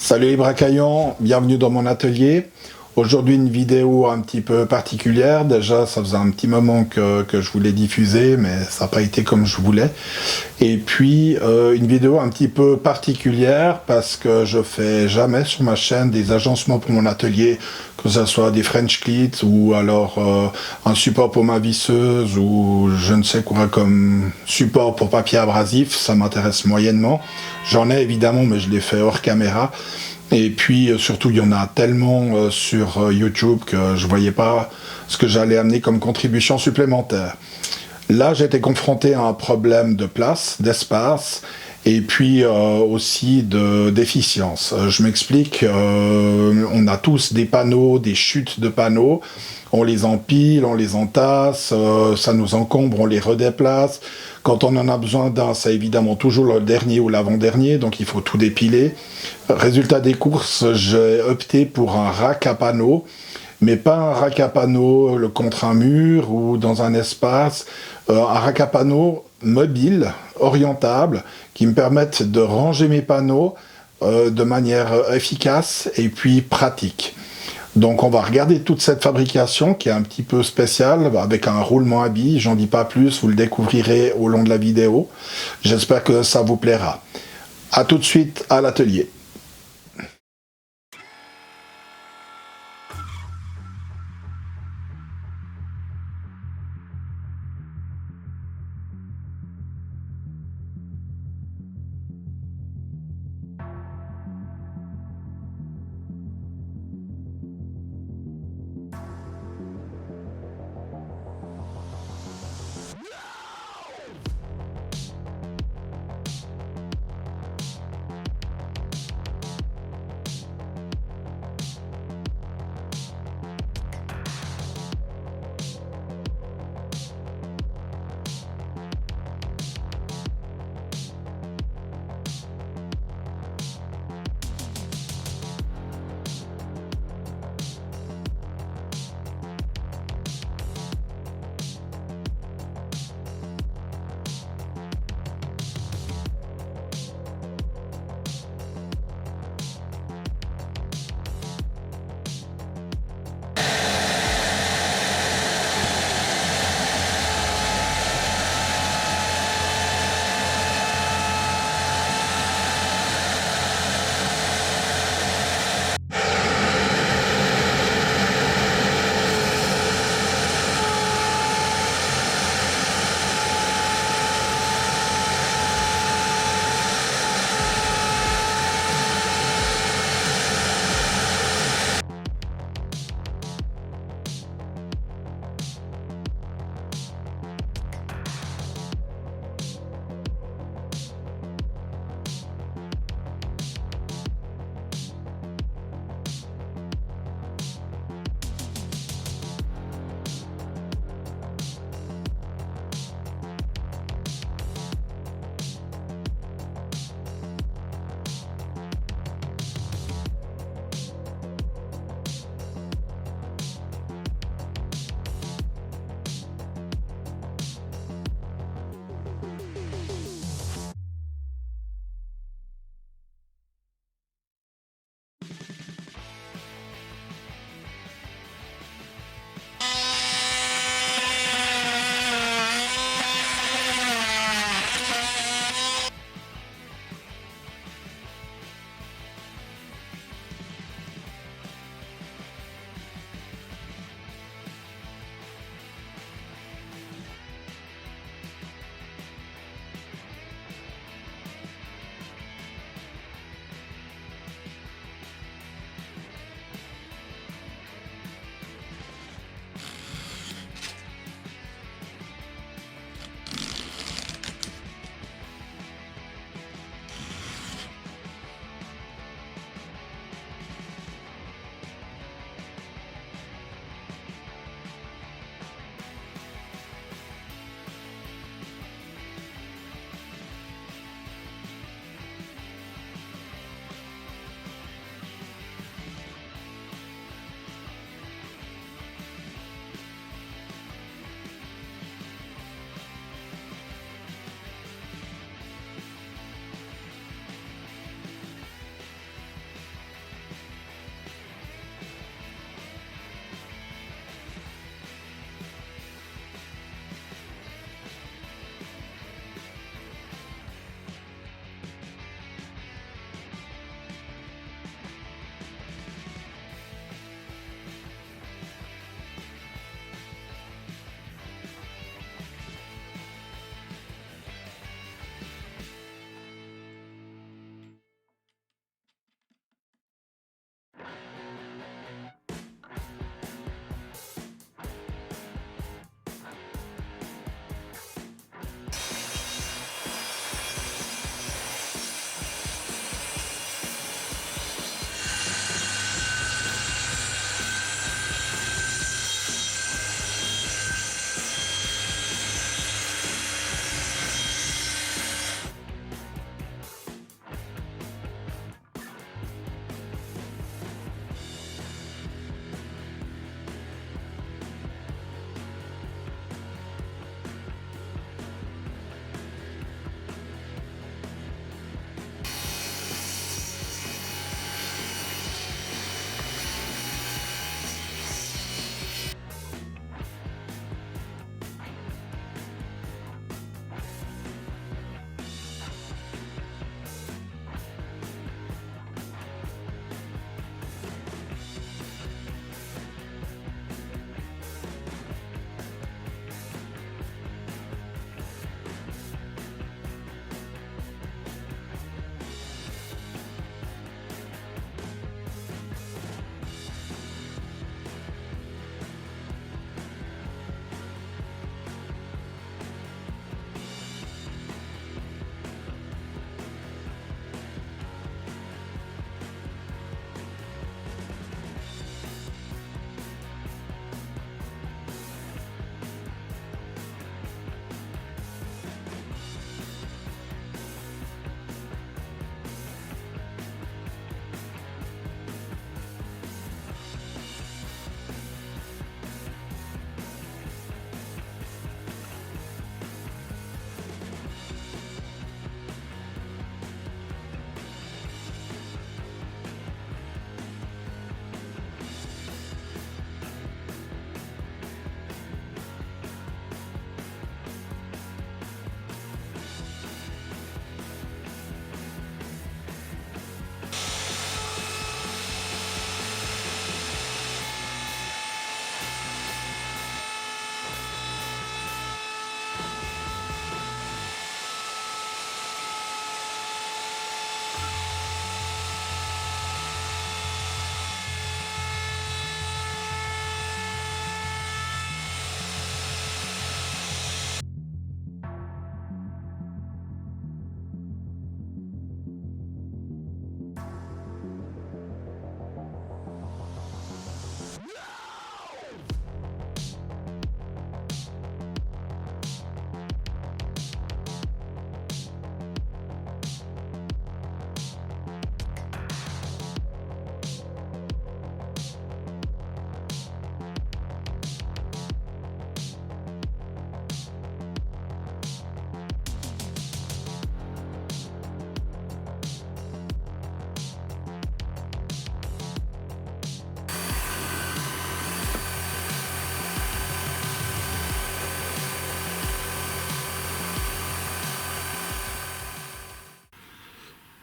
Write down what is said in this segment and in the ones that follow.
Salut les bracaillants, bienvenue dans mon atelier. Aujourd'hui une vidéo un petit peu particulière. Déjà ça faisait un petit moment que je voulais diffuser mais ça n'a pas été comme je voulais. Et puis une vidéo un petit peu particulière parce que je fais jamais sur ma chaîne des agencements pour mon atelier, que ce soit des French clits ou alors un support pour ma visseuse ou je ne sais quoi comme support pour papier abrasif. Ça m'intéresse moyennement. J'en ai évidemment mais je les fais hors caméra. Et puis surtout il y en a tellement sur YouTube que je voyais pas ce que j'allais amener comme contribution supplémentaire. Là j'étais confronté à un problème de place, d'espace et puis aussi d'efficience. Je m'explique, on a tous des panneaux, des chutes de panneaux, on les empile, on les entasse, ça nous encombre, on les redéplace. Quand on en a besoin d'un, c'est évidemment toujours le dernier ou l'avant-dernier, donc il faut tout dépiler. Résultat des courses, j'ai opté pour un rack à panneaux, mais pas un rack à panneaux contre un mur ou dans un espace, un rack à panneaux mobile, orientable, qui me permette de ranger mes panneaux de manière efficace et puis pratique. Donc on va regarder toute cette fabrication qui est un petit peu spéciale, avec un roulement à billes, j'en dis pas plus, vous le découvrirez au long de la vidéo. J'espère que ça vous plaira. A tout de suite à l'atelier.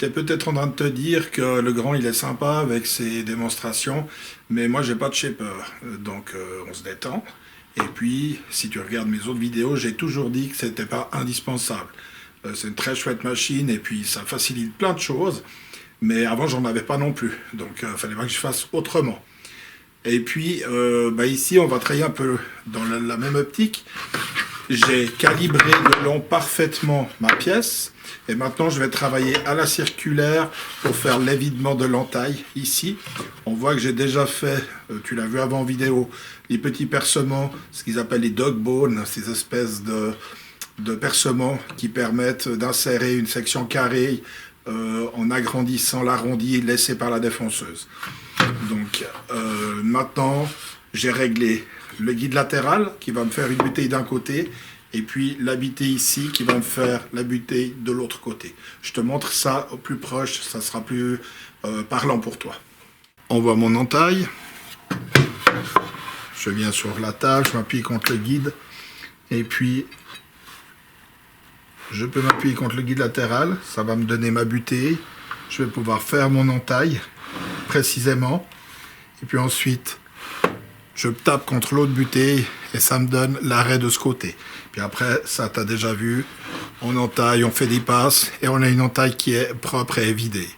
Tu es peut-être en train de te dire que le grand il est sympa avec ses démonstrations, mais moi j'ai pas de shaper, donc on se détend. Et puis, si tu regardes mes autres vidéos, j'ai toujours dit que c'était pas indispensable. C'est une très chouette machine et puis ça facilite plein de choses, mais avant j'en avais pas non plus, donc il fallait pas que je fasse autrement. Et puis ici on va travailler un peu dans la même optique. J'ai calibré de long parfaitement ma pièce. Et maintenant, je vais travailler à la circulaire pour faire l'évidement de l'entaille. Ici, on voit que j'ai déjà fait, tu l'as vu avant en vidéo, les petits percements, ce qu'ils appellent les dog bones, ces espèces de percements qui permettent d'insérer une section carrée en agrandissant l'arrondi laissé par la défonceuse. Donc, maintenant, j'ai réglé le guide latéral qui va me faire une butée d'un côté et puis la butée ici qui va me faire la butée de l'autre côté. Je te montre ça au plus proche, ça sera plus parlant pour toi. On voit mon entaille. Je viens sur la table, je m'appuie contre le guide et puis je peux m'appuyer contre le guide latéral, ça va me donner ma butée. Je vais pouvoir faire mon entaille précisément et puis ensuite je tape contre l'autre butée et ça me donne l'arrêt de ce côté. Puis après, ça t'as déjà vu, on entaille, on fait des passes et on a une entaille qui est propre et vidée.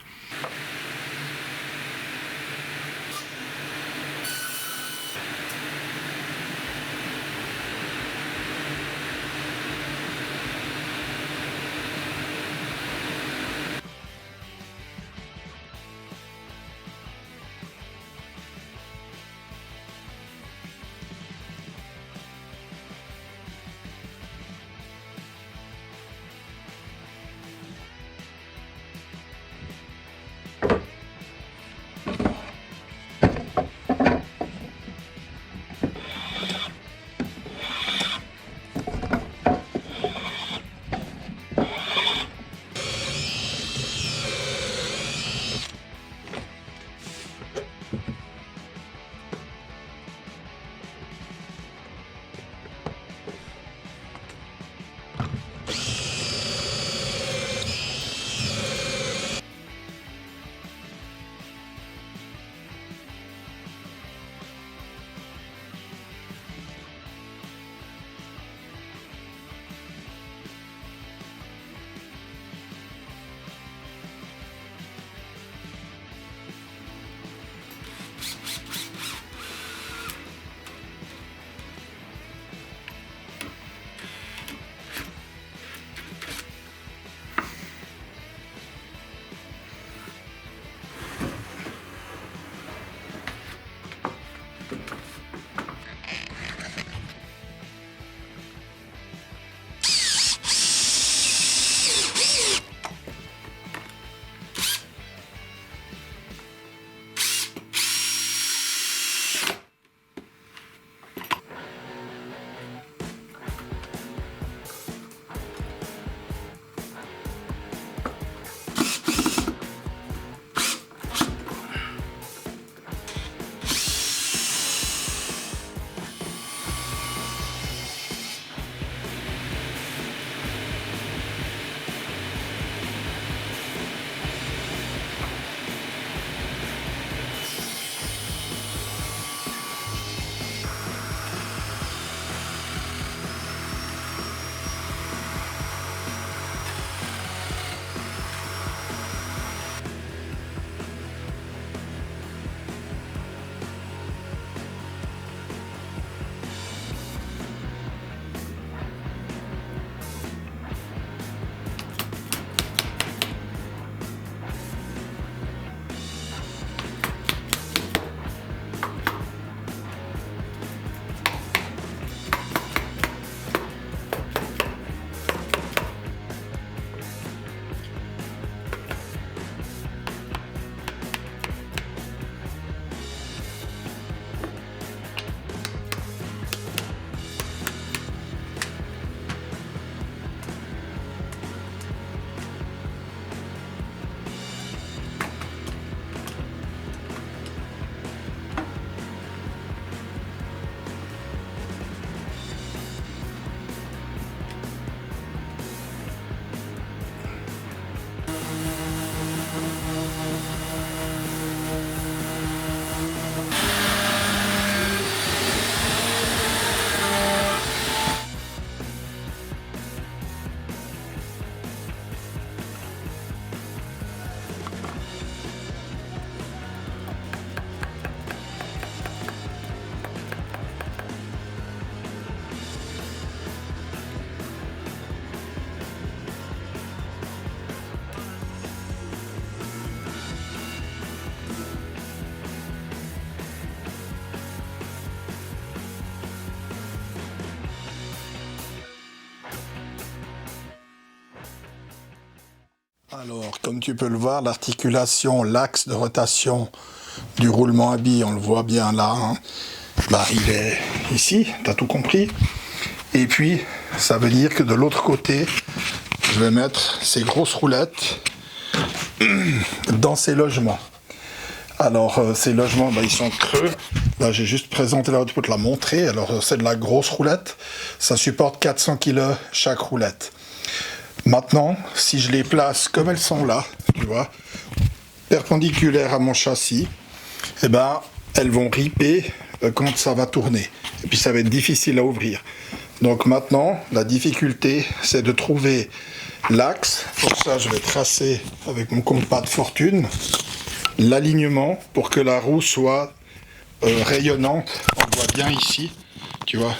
Alors, comme tu peux le voir, l'articulation, l'axe de rotation du roulement à billes, on le voit bien là, hein, bah, il est ici, tu as tout compris. Et puis, ça veut dire que de l'autre côté, je vais mettre ces grosses roulettes dans ces logements. Alors, ces logements, bah, ils sont creux. Là, j'ai juste présenté là pour te la montrer. Alors, c'est de la grosse roulette. Ça supporte 400 kg chaque roulette. Maintenant, si je les place comme elles sont là, tu vois, perpendiculaires à mon châssis, eh ben, elles vont riper quand ça va tourner. Et puis, ça va être difficile à ouvrir. Donc maintenant, la difficulté, c'est de trouver l'axe. Pour ça, je vais tracer avec mon compas de fortune l'alignement pour que la roue soit rayonnante. On le voit bien ici, tu vois.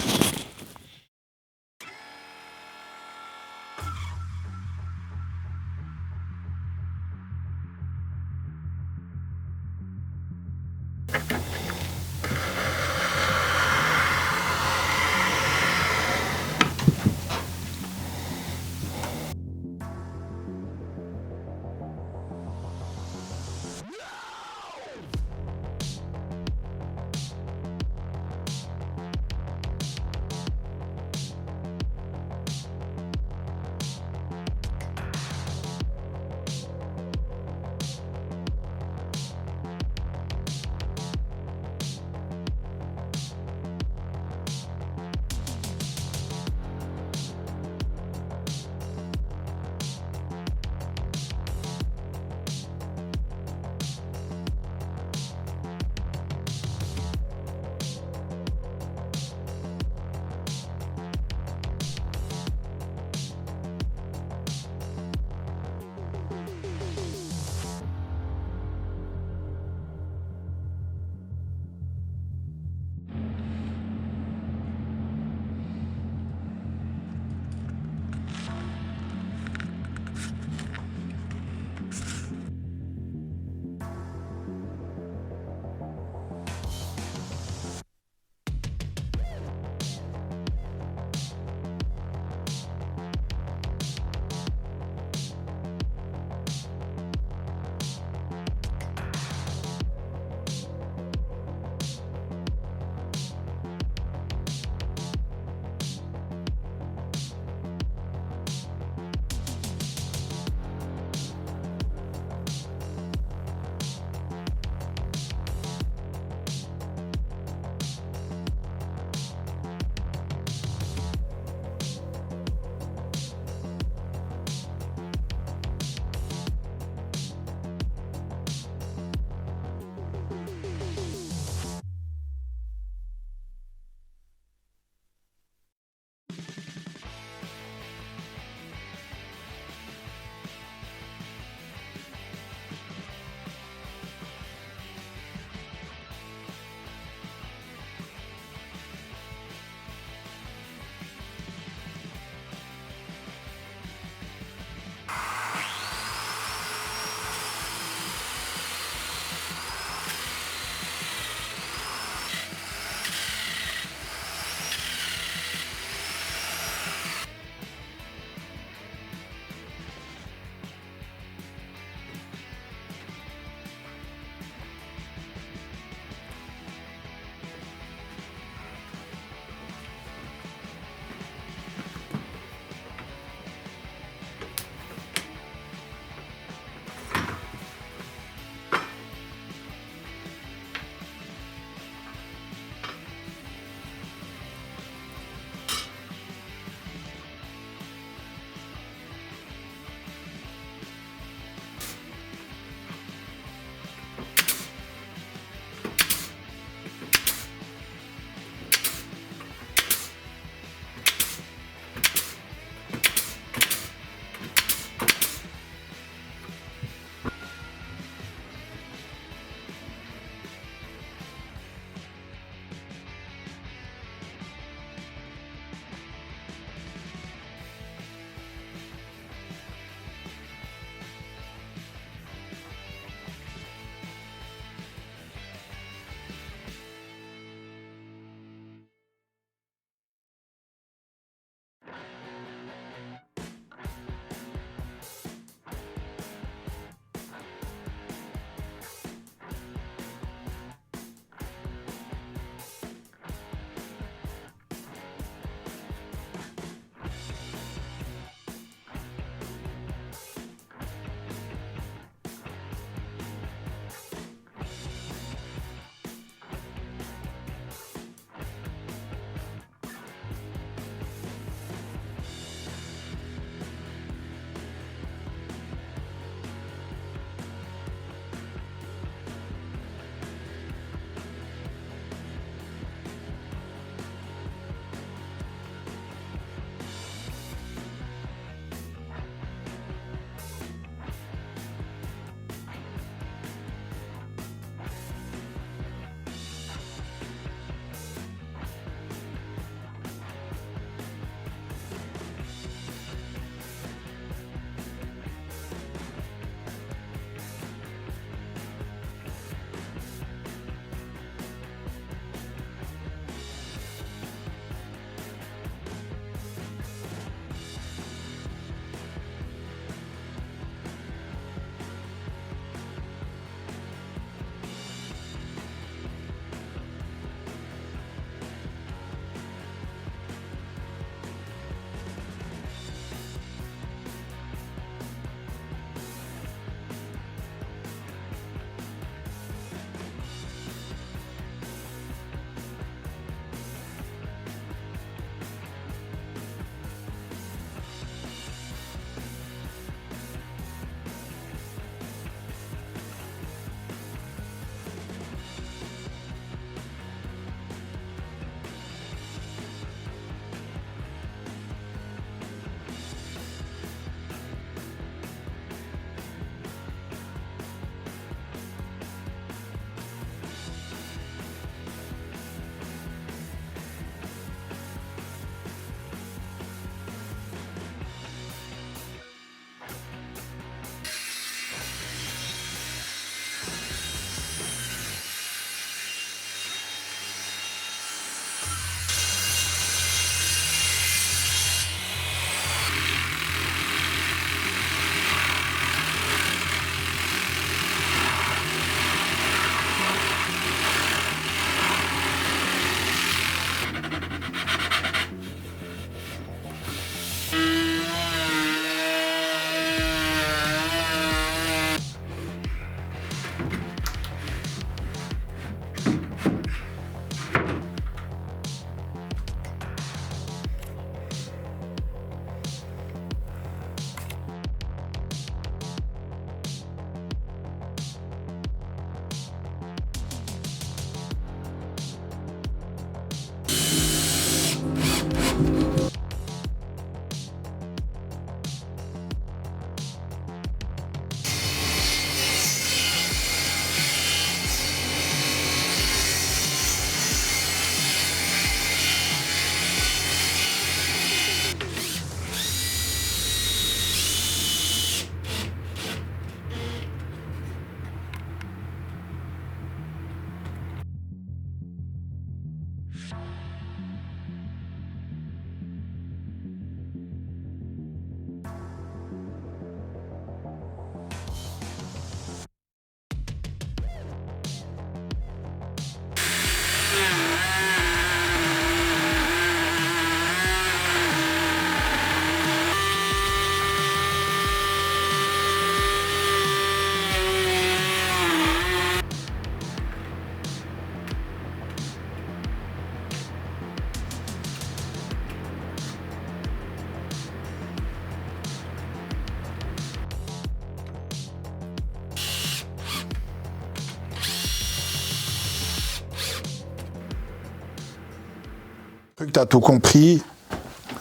Tu as tout compris,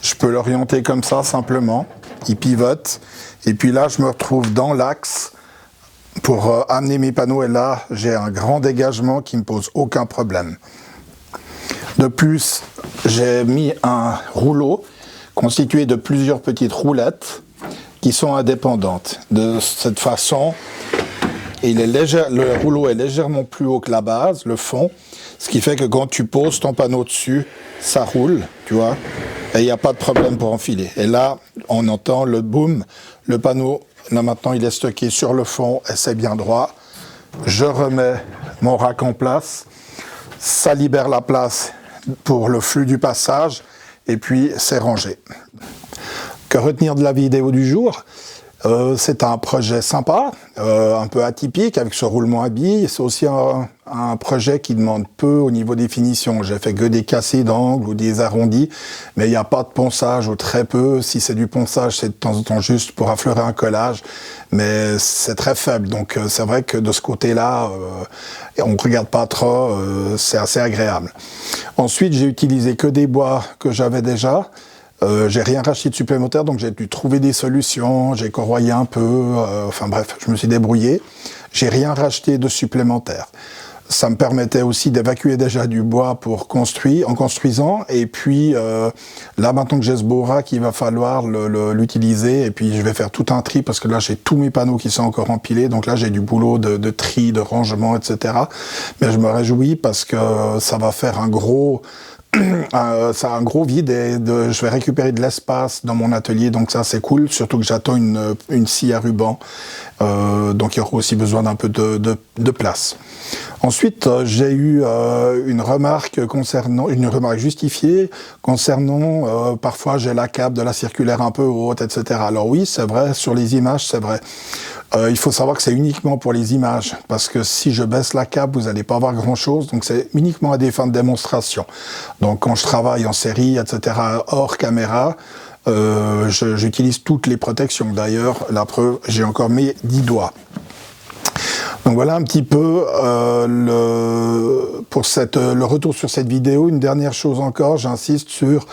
je peux l'orienter comme ça simplement, il pivote, et puis là je me retrouve dans l'axe pour amener mes panneaux, et là j'ai un grand dégagement qui ne me pose aucun problème. De plus, j'ai mis un rouleau constitué de plusieurs petites roulettes qui sont indépendantes. De cette façon, le rouleau est légèrement plus haut que la base, le fond, ce qui fait que quand tu poses ton panneau dessus, ça roule, tu vois, et il n'y a pas de problème pour enfiler. Et là, on entend le boom, le panneau, là maintenant il est stocké sur le fond et c'est bien droit. Je remets mon rack en place, ça libère la place pour le flux du passage, et puis c'est rangé. Que retenir de la vidéo du jour? C'est un projet sympa, un peu atypique avec ce roulement à billes. C'est aussi un projet qui demande peu au niveau des finitions. J'ai fait que des cassés d'angles ou des arrondis, mais il n'y a pas de ponçage ou très peu. Si c'est du ponçage, c'est de temps en temps juste pour affleurer un collage, mais c'est très faible. Donc c'est vrai que de ce côté-là, on ne regarde pas trop, c'est assez agréable. Ensuite, j'ai utilisé que des bois que j'avais déjà. J'ai rien racheté de supplémentaire, donc j'ai dû trouver des solutions, j'ai corroyé un peu, enfin bref, je me suis débrouillé. J'ai rien racheté de supplémentaire. Ça me permettait aussi d'évacuer déjà du bois pour construire, en construisant, et puis là maintenant que j'ai ce beau rack, il va falloir l'utiliser, et puis je vais faire tout un tri, parce que là j'ai tous mes panneaux qui sont encore empilés, donc là j'ai du boulot de tri, de rangement, etc. Mais je me réjouis parce que ça va faire un gros... ça a un gros vide et je vais récupérer de l'espace dans mon atelier, donc ça c'est cool, surtout que j'attends une scie à ruban, donc il y aura aussi besoin d'un peu de place. Ensuite, j'ai eu une remarque justifiée concernant parfois j'ai la cape de la circulaire un peu haute, etc. Alors oui, c'est vrai, sur les images, c'est vrai. Il faut savoir que c'est uniquement pour les images, parce que si je baisse la cape, vous n'allez pas voir grand-chose, donc c'est uniquement à des fins de démonstration. Donc quand je travaille en série, etc., hors caméra, j'utilise toutes les protections. D'ailleurs, la preuve, j'ai encore mes 10 doigts. Donc voilà un petit peu le retour sur cette vidéo. Une dernière chose encore, j'insiste sur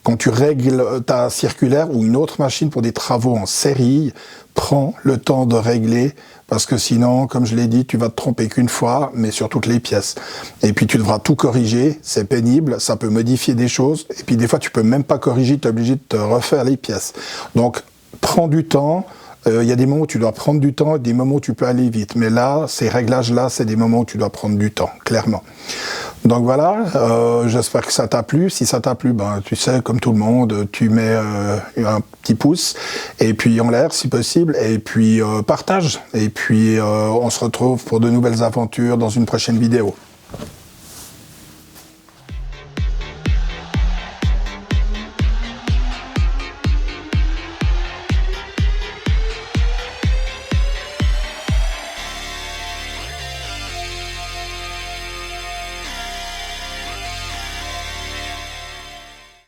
quand tu règles ta circulaire ou une autre machine pour des travaux en série, prends le temps de régler, parce que sinon, comme je l'ai dit, tu vas te tromper qu'une fois, mais sur toutes les pièces. Et puis tu devras tout corriger, c'est pénible, ça peut modifier des choses, et puis des fois tu peux même pas corriger, tu es obligé de te refaire les pièces. Donc prends du temps. Il y a des moments où tu dois prendre du temps et des moments où tu peux aller vite. Mais là, ces réglages-là, c'est des moments où tu dois prendre du temps, clairement. Donc voilà, j'espère que ça t'a plu. Si ça t'a plu, ben, tu sais, comme tout le monde, tu mets un petit pouce, et puis en l'air si possible, et puis partage. Et puis on se retrouve pour de nouvelles aventures dans une prochaine vidéo.